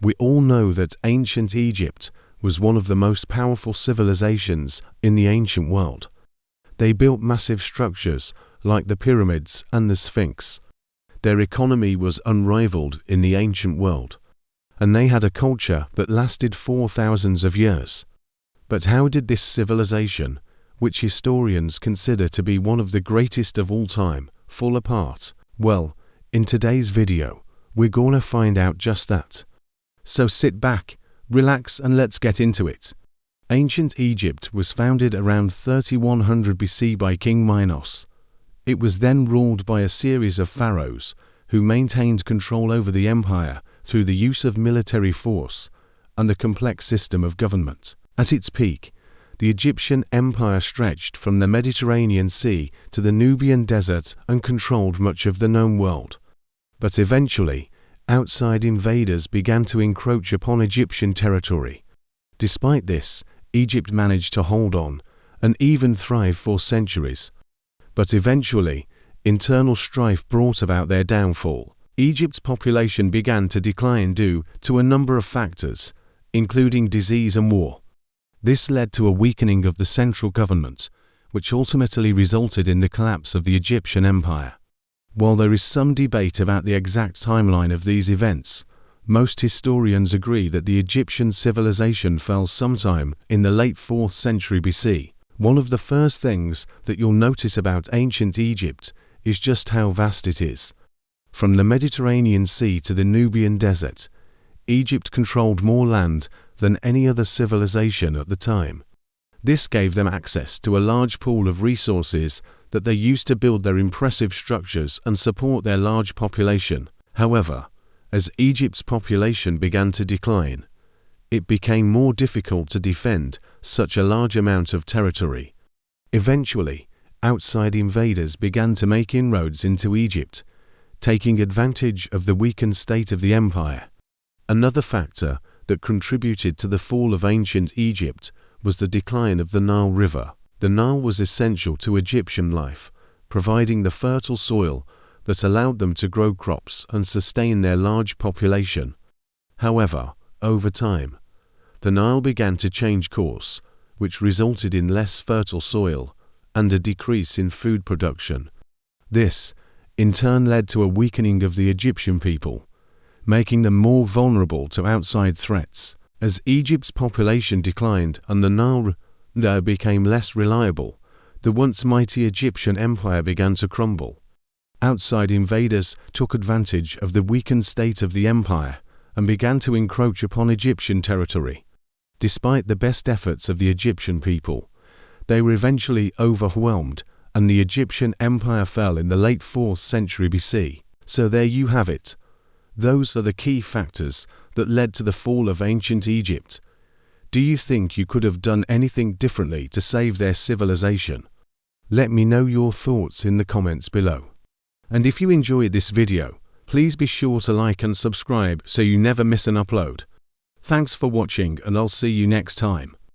We all know that ancient Egypt was one of the most powerful civilizations in the ancient world. They built massive structures like the pyramids and the Sphinx. Their economy was unrivaled in the ancient world, and they had a culture that lasted for thousands of years. But how did this civilization, which historians consider to be one of the greatest of all time, fall apart? Well, in today's video, we're gonna find out just that. So sit back, relax, and let's get into it. Ancient Egypt was founded around 3100 BC by King Minos. It was then ruled by a series of pharaohs who maintained control over the empire through the use of military force and a complex system of government. At its peak, the Egyptian empire stretched from the Mediterranean Sea to the Nubian desert and controlled much of the known world. But eventually, outside invaders began to encroach upon Egyptian territory. Despite this, Egypt managed to hold on and even thrive for centuries. But eventually, internal strife brought about their downfall. Egypt's population began to decline due to a number of factors, including disease and war. This led to a weakening of the central government, which ultimately resulted in the collapse of the Egyptian empire. While there is some debate about the exact timeline of these events, most historians agree that the Egyptian civilization fell sometime in the late 4th century BC. One of the first things that you'll notice about ancient Egypt is just how vast it is. From the Mediterranean Sea to the Nubian desert, Egypt controlled more land than any other civilization at the time. This gave them access to a large pool of resources that they used to build their impressive structures and support their large population. However, as Egypt's population began to decline, it became more difficult to defend such a large amount of territory. Eventually, outside invaders began to make inroads into Egypt, taking advantage of the weakened state of the empire. Another factor that contributed to the fall of ancient Egypt was the decline of the Nile River. The Nile was essential to Egyptian life, providing the fertile soil that allowed them to grow crops and sustain their large population. However, over time, the Nile began to change course, which resulted in less fertile soil and a decrease in food production. This, in turn, led to a weakening of the Egyptian people, making them more vulnerable to outside threats. As Egypt's population declined and the Nile River became less reliable, the once mighty Egyptian empire began to crumble. Outside invaders took advantage of the weakened state of the empire and began to encroach upon Egyptian territory. Despite the best efforts of the Egyptian people, they were eventually overwhelmed and the Egyptian empire fell in the late 4th century BC. So there you have it. Those are the key factors that led to the fall of ancient Egypt. Do you think you could have done anything differently to save their civilization? Let me know your thoughts in the comments below. And if you enjoyed this video, please be sure to like and subscribe so you never miss an upload. Thanks for watching, and I'll see you next time.